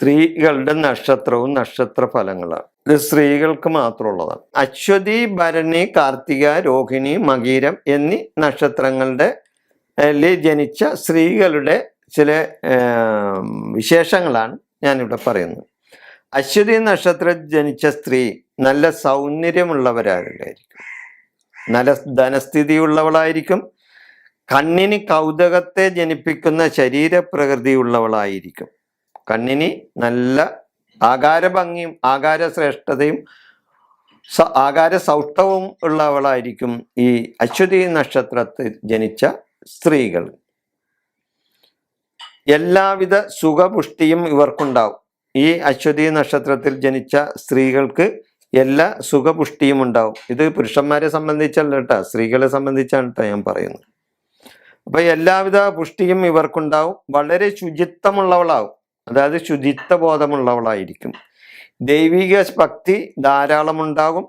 സ്ത്രീകളുടെ നക്ഷത്രവും നക്ഷത്ര ഫലങ്ങളാണ്. ഇത് സ്ത്രീകൾക്ക് മാത്രമുള്ളതാണ്. അശ്വതി, ഭരണി, കാർത്തിക, രോഹിണി, മകീരം എന്നീ നക്ഷത്രങ്ങളുടെ ജനിച്ച സ്ത്രീകളുടെ ചില വിശേഷങ്ങളാണ് ഞാനിവിടെ പറയുന്നത്. അശ്വതി നക്ഷത്രം ജനിച്ച സ്ത്രീ നല്ല സൗന്ദര്യമുള്ളവരായിരിക്കും, നല്ല ധനസ്ഥിതിയുള്ളവളായിരിക്കും, കണ്ണിന് കൗതുകത്തെ ജനിപ്പിക്കുന്ന ശരീരപ്രകൃതിയുള്ളവളായിരിക്കും. കണ്ണിന് നല്ല ആകാരഭംഗിയും ആകാരശ്രേഷ്ഠതയും ആകാര സൗഷ്ഠവും ഉള്ളവളായിരിക്കും ഈ അശ്വതി നക്ഷത്രത്തിൽ ജനിച്ച സ്ത്രീകൾ. എല്ലാവിധ സുഖപുഷ്ടിയും ഇവർക്കുണ്ടാവും. ഈ അശ്വതി നക്ഷത്രത്തിൽ ജനിച്ച സ്ത്രീകൾക്ക് എല്ലാ സുഖപുഷ്ടിയും ഉണ്ടാവും. ഇത് പുരുഷന്മാരെ സംബന്ധിച്ചല്ല കേട്ടോ, സ്ത്രീകളെ സംബന്ധിച്ചാണ് കേട്ടോ ഞാൻ പറയുന്നത്. അപ്പൊ എല്ലാവിധ പുഷ്ടിയും ഇവർക്കുണ്ടാവും. വളരെ ശുചിത്വമുള്ളവളാവും, അതായത് ശുചിത്വ ബോധമുള്ളവളായിരിക്കും. ദൈവിക ഭക്തി ധാരാളമുണ്ടാകും.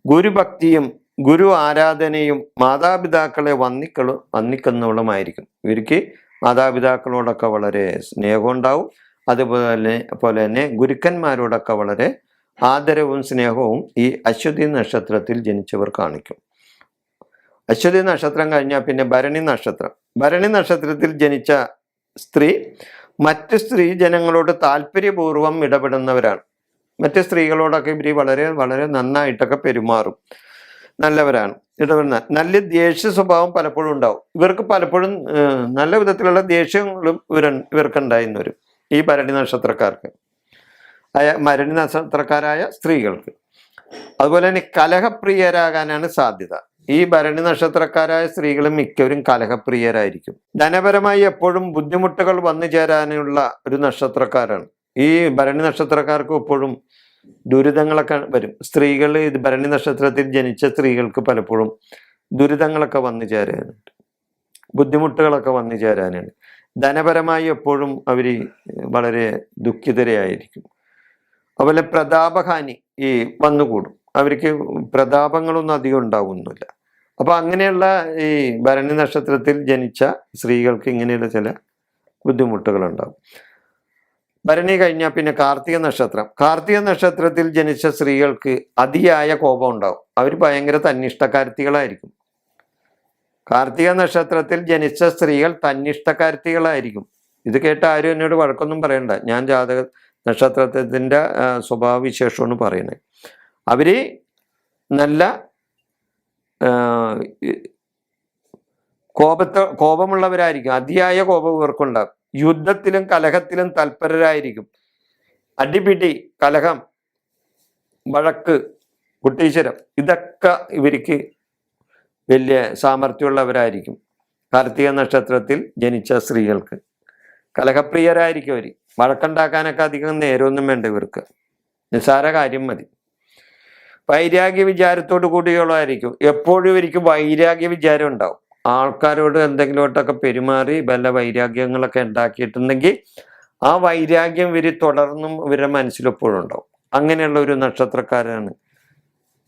ഗുരുഭക്തിയും ഗുരു ആരാധനയും മാതാപിതാക്കളെ വന്ദിക്കുന്നവളുമായിരിക്കും. ഇവർക്ക് മാതാപിതാക്കളോടൊക്കെ വളരെ സ്നേഹമുണ്ടാവും. അതുപോലെ തന്നെ ഗുരുക്കന്മാരോടൊക്കെ വളരെ ആദരവും സ്നേഹവും ഈ അശ്വതി നക്ഷത്രത്തിൽ ജനിച്ചവർ കാണിക്കും. അശ്വതി നക്ഷത്രം കഴിഞ്ഞാൽ പിന്നെ ഭരണി നക്ഷത്രം. ഭരണി നക്ഷത്രത്തിൽ ജനിച്ച സ്ത്രീ മറ്റ് സ്ത്രീ ജനങ്ങളോട് താല്പര്യപൂർവ്വം ഇടപെടുന്നവരാണ്. മറ്റ് സ്ത്രീകളോടൊക്കെ ഇവർ വളരെ വളരെ നന്നായിട്ടൊക്കെ പെരുമാറും, നല്ലവരാണ്, ഇടപെടുന്ന. നല്ല ദേഷ്യ സ്വഭാവം പലപ്പോഴും ഉണ്ടാവും. ഇവർക്ക് പലപ്പോഴും നല്ല വിധത്തിലുള്ള ദേഷ്യങ്ങളും ഇവർക്കുണ്ടായിരുന്നു വരും, ഈ ഭരണി നക്ഷത്രക്കാർക്ക്, ഭരണി നക്ഷത്രക്കാരായ സ്ത്രീകൾക്ക്. അതുപോലെ തന്നെ കലഹപ്രിയരാകാനാണ് സാധ്യത. ഈ ഭരണി നക്ഷത്രക്കാരായ സ്ത്രീകൾ മിക്കവരും കലഹപ്രിയരായിരിക്കും. ധനപരമായി എപ്പോഴും ബുദ്ധിമുട്ടുകൾ വന്നു ചേരാനുള്ള ഒരു നക്ഷത്രക്കാരാണ്. ഈ ഭരണി നക്ഷത്രക്കാർക്ക് എപ്പോഴും ദുരിതങ്ങളൊക്കെ വരും. സ്ത്രീകൾ ഇത് ഭരണി നക്ഷത്രത്തിൽ ജനിച്ച സ്ത്രീകൾക്ക് പലപ്പോഴും ദുരിതങ്ങളൊക്കെ വന്നു ചേരാനുണ്ട്, ബുദ്ധിമുട്ടുകളൊക്കെ വന്നു ചേരാനാണ്. ധനപരമായി എപ്പോഴും അവർ വളരെ ദുഃഖിതരായിരിക്കും. അതുപോലെ പ്രതാപഹാനി ഈ വന്നുകൂടും. അവർക്ക് പ്രതാപങ്ങളൊന്നും അധികം ഉണ്ടാവുന്നില്ല. അപ്പൊ അങ്ങനെയുള്ള ഈ ഭരണി നക്ഷത്രത്തിൽ ജനിച്ച സ്ത്രീകൾക്ക് ഇങ്ങനെയുള്ള ചില ബുദ്ധിമുട്ടുകൾ ഉണ്ടാവും. ഭരണി കഴിഞ്ഞാൽ പിന്നെ കാർത്തിക നക്ഷത്രം. കാർത്തിക നക്ഷത്രത്തിൽ ജനിച്ച സ്ത്രീകൾക്ക് അതിയായ കോപം ഉണ്ടാവും. അവർ ഭയങ്കര തന്നിഷ്ടക്കാരത്തികളായിരിക്കും. കാർത്തിക നക്ഷത്രത്തിൽ ജനിച്ച സ്ത്രീകൾ തന്നിഷ്ടക്കാരത്തികളായിരിക്കും. ഇത് കേട്ട ആരും എന്നോട് വഴക്കൊന്നും പറയണ്ട, ഞാൻ ജാതക നക്ഷത്രത്തിൻ്റെ സ്വഭാവവിശേഷമാണ് പറയുന്നത്. അവര് നല്ല കോപമുള്ളവരായിരിക്കും. അതിയായ കോപം ഇവർക്കുണ്ടാകും. യുദ്ധത്തിലും കലഹത്തിലും തൽപരരായിരിക്കും. അടിപിടി, കലഹം, വഴക്ക്, കുട്ടീശ്വരം, ഇതൊക്കെ ഇവർക്ക് വലിയ സാമർഥ്യമുള്ളവരായിരിക്കും. കാർത്തിക നക്ഷത്രത്തിൽ ജനിച്ച സ്ത്രീകൾക്ക് കലഹപ്രിയരായിരിക്കും. അവർ വഴക്കുണ്ടാക്കാനൊക്കെ അധികം നേരമൊന്നും വേണ്ട ഇവർക്ക്, നിസ്സാര കാര്യം മതി. വൈരാഗ്യ വിചാരത്തോട് കൂടിയുള്ളതായിരിക്കും. എപ്പോഴും ഇവർക്ക് വൈരാഗ്യ വിചാരം ഉണ്ടാവും. ആൾക്കാരോട് എന്തെങ്കിലുമായിട്ടൊക്കെ പെരുമാറി വല്ല വൈരാഗ്യങ്ങളൊക്കെ ഉണ്ടാക്കിയിട്ടുണ്ടെങ്കിൽ ആ വൈരാഗ്യം ഇവർ തുടർന്നും ഇവരുടെ മനസ്സിലെപ്പോഴും ഉണ്ടാവും. അങ്ങനെയുള്ള ഒരു നക്ഷത്രക്കാരാണ്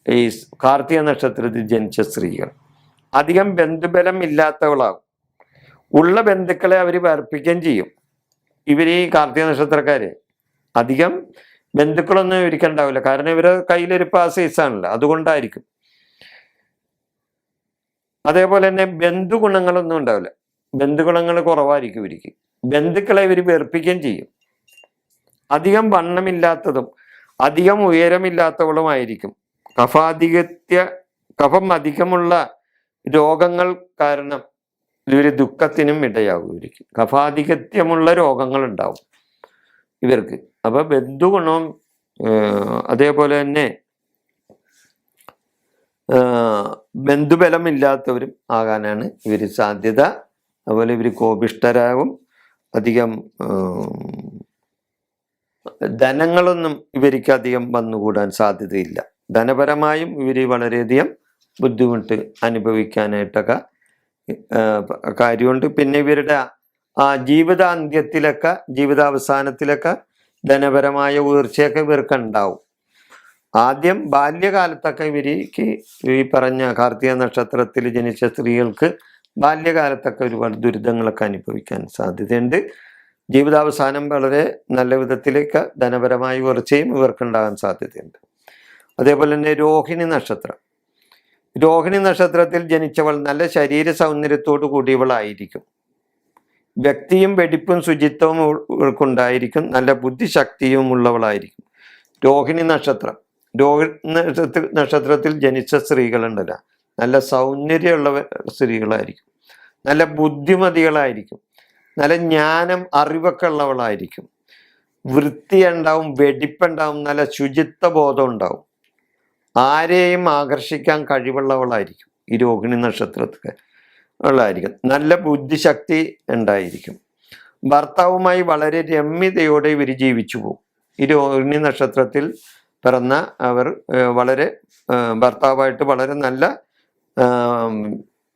ഈ കാർത്തിക നക്ഷത്രത്തിൽ ജനിച്ച സ്ത്രീകൾ. അധികം ബന്ധുബലം ഇല്ലാത്തവളാകും. ഉള്ള ബന്ധുക്കളെ അവർ വർപ്പിക്കുകയും ചെയ്യും. ഇവർ ഈ കാർത്തിക നക്ഷത്രക്കാര് അധികം ബന്ധുക്കളൊന്നും ഇവർക്കുണ്ടാവില്ല. കാരണം ഇവരെ കയ്യിലൊരു സൈസാണല്ലോ, അതുകൊണ്ടായിരിക്കും. അതേപോലെ തന്നെ ബന്ധുഗുണങ്ങളൊന്നും ഉണ്ടാവില്ല. ബന്ധുഗുണങ്ങൾ കുറവായിരിക്കും ഇവർക്ക്. ബന്ധുക്കളെ ഇവർ വെറുപ്പിക്കുകയും ചെയ്യും. അധികം വണ്ണമില്ലാത്തതും അധികം ഉയരമില്ലാത്തവളുമായിരിക്കും. കഫം അധികമുള്ള രോഗങ്ങൾ കാരണം ഇവർ ദുഃഖത്തിനും ഇടയാകും. ഇവർക്ക് കഫാധികത്യമുള്ള രോഗങ്ങൾ ഉണ്ടാവും ഇവർക്ക്. അപ്പൊ ബന്ധുഗുണവും അതേപോലെ തന്നെ ബന്ധുബലമില്ലാത്തവരും ആകാനാണ് ഇവർ സാധ്യത. അതുപോലെ ഇവർ കോപിഷ്ഠരാകും. അധികം ധനങ്ങളൊന്നും ഇവർക്ക് അധികം വന്നുകൂടാൻ സാധ്യതയില്ല. ധനപരമായും ഇവർ വളരെയധികം ബുദ്ധിമുട്ട് അനുഭവിക്കാനായിട്ടൊക്കെ കാര്യമുണ്ട്. പിന്നെ ഇവരുടെ ജീവിതാന്ത്യത്തിലൊക്കെ, ജീവിതാവസാനത്തിലൊക്കെ ധനപരമായ ഉയർച്ചയൊക്കെ ഇവർക്ക് ഉണ്ടാവും. ആദ്യം ബാല്യകാലത്തൊക്കെ ഇവർക്ക് ഈ പറഞ്ഞ കാർത്തിക നക്ഷത്രത്തിൽ ജനിച്ച സ്ത്രീകൾക്ക് ബാല്യകാലത്തൊക്കെ ഒരുപാട് ദുരിതങ്ങളൊക്കെ അനുഭവിക്കാൻ സാധ്യതയുണ്ട്. ജീവിതാവസാനം വളരെ നല്ല വിധത്തിലേക്ക് ധനപരമായ ഉയർച്ചയും ഇവർക്കുണ്ടാകാൻ സാധ്യതയുണ്ട്. അതേപോലെ തന്നെ രോഹിണി നക്ഷത്രം. രോഹിണി നക്ഷത്രത്തിൽ ജനിച്ചവൾ നല്ല ശരീര സൗന്ദര്യത്തോടു കൂടിയവളായിരിക്കും. വ്യക്തിയും വെടിപ്പും ശുചിത്വവും ഇവർക്കുണ്ടായിരിക്കും. നല്ല ബുദ്ധിശക്തിയും ഉള്ളവളായിരിക്കും. രോഹിണി നക്ഷത്രത്തിൽ ജനിച്ച സ്ത്രീകളുണ്ടല്ലോ, നല്ല സൗന്ദര്യമുള്ള സ്ത്രീകളായിരിക്കും, നല്ല ബുദ്ധിമതികളായിരിക്കും, നല്ല ജ്ഞാനം അറിവൊക്കെ ഉള്ളവളായിരിക്കും, വൃത്തി ഉണ്ടാവും, വെടിപ്പുണ്ടാവും, നല്ല ശുചിത്വ ബോധം ഉണ്ടാവും, ആരെയും ആകർഷിക്കാൻ കഴിവുള്ളവളായിരിക്കും. ഈ രോഹിണി നക്ഷത്രത്തിൽ ഉള്ളതായിരിക്കും. നല്ല ബുദ്ധിശക്തി ഉണ്ടായിരിക്കും. ഭർത്താവുമായി വളരെ രമ്യതയോടെ ഇവർ ജീവിച്ചു പോകും. ഈ രോഹിണി നക്ഷത്രത്തിൽ പിറന്ന അവർ വളരെ ഭർത്താവായിട്ട് വളരെ നല്ല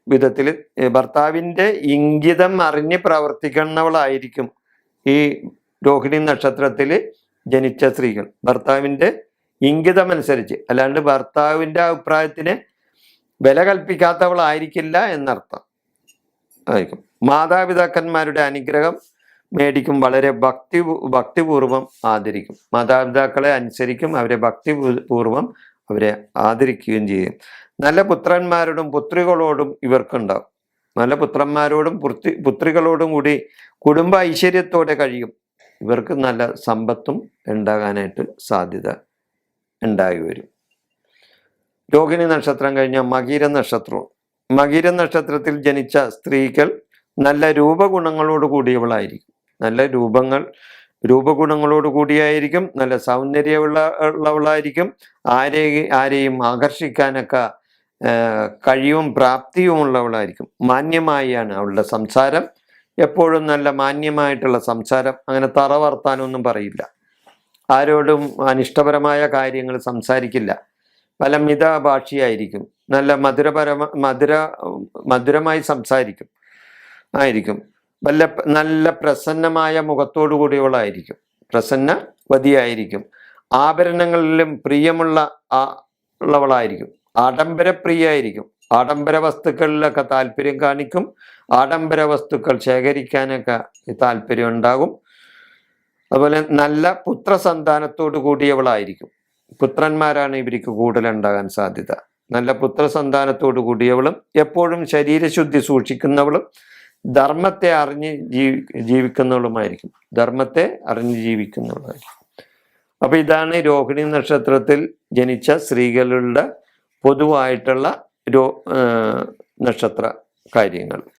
വിധത്തിൽ ഭർത്താവിൻ്റെ ഇംഗിതം അറിഞ്ഞ് പ്രവർത്തിക്കുന്നവളായിരിക്കും ഈ രോഹിണി നക്ഷത്രത്തിൽ ജനിച്ച സ്ത്രീകൾ. ഭർത്താവിൻ്റെ ഇംഗിതം അനുസരിച്ച്, അല്ലാണ്ട് ഭർത്താവിൻ്റെ അഭിപ്രായത്തിന് വില കൽപ്പിക്കാത്തവളായിരിക്കില്ല എന്നർത്ഥം ആയിരിക്കും. മാതാപിതാക്കന്മാരുടെ അനുഗ്രഹം മേടിക്കും. വളരെ ഭക്തിപൂർവം ആദരിക്കും. മാതാപിതാക്കളെ അനുസരിക്കും, അവരെ ഭക്തിപൂർവം അവരെ ആദരിക്കുകയും ചെയ്യും. നല്ല പുത്രന്മാരോടും പുത്രികളോടും ഇവർക്കുണ്ടാവും. നല്ല പുത്രന്മാരോടും പുത്രികളോടും കൂടി കുടുംബ ഐശ്വര്യത്തോടെ കഴിയും. ഇവർക്ക് നല്ല സമ്പത്തും ഉണ്ടാകാനായിട്ട് സാധ്യത ഉണ്ടായി വരും. രോഹിണി നക്ഷത്രം കഴിഞ്ഞ മകീര നക്ഷത്രവും. മകീര നക്ഷത്രത്തിൽ ജനിച്ച സ്ത്രീകൾ നല്ല രൂപഗുണങ്ങളോട് കൂടിയവളായിരിക്കും. നല്ല രൂപഗുണങ്ങളോട് കൂടിയായിരിക്കും. നല്ല സൗന്ദര്യമുള്ളവളായിരിക്കും. ആരെയും ആകർഷിക്കാനൊക്കെ കഴിവും പ്രാപ്തിയും ഉള്ളവളായിരിക്കും. മാന്യമായാണ് അവളുടെ സംസാരം. എപ്പോഴും നല്ല മാന്യമായിട്ടുള്ള സംസാരം. അങ്ങനെ തറ വർത്താനൊന്നും പറയില്ല. ആരോടും അനിഷ്ടപരമായ കാര്യങ്ങൾ സംസാരിക്കില്ല. പല മിതഭാഷിയായിരിക്കും. നല്ല മധുരമായി സംസാരിക്കും ആയിരിക്കും. നല്ല പ്രസന്നമായ മുഖത്തോടു കൂടിയവളായിരിക്കും. പ്രസന്നവതിയായിരിക്കും. ആഭരണങ്ങളിലും പ്രിയമുള്ള ഉള്ളവളായിരിക്കും. ആഡംബരപ്രിയായിരിക്കും. ആഡംബര വസ്തുക്കളിലൊക്കെ താല്പര്യം കാണിക്കും. ആഡംബര വസ്തുക്കൾ ശേഖരിക്കാനൊക്കെ താല്പര്യം ഉണ്ടാകും. അതുപോലെ നല്ല പുത്രസന്താനത്തോടു കൂടിയവളായിരിക്കും. പുത്രന്മാരാണ് ഇവർക്ക് കൂടുതലുണ്ടാകാൻ സാധ്യത. നല്ല പുത്രസന്താനത്തോടു കൂടിയവളും എപ്പോഴും ശരീരശുദ്ധി സൂക്ഷിക്കുന്നവളും ധർമ്മത്തെ അറിഞ്ഞ് ജീവിക്കുന്നവളുമായിരിക്കും. അപ്പൊ ഇതാണ് രോഹിണി നക്ഷത്രത്തിൽ ജനിച്ച സ്ത്രീകളുടെ പൊതുവായിട്ടുള്ള നക്ഷത്ര കാര്യങ്ങൾ.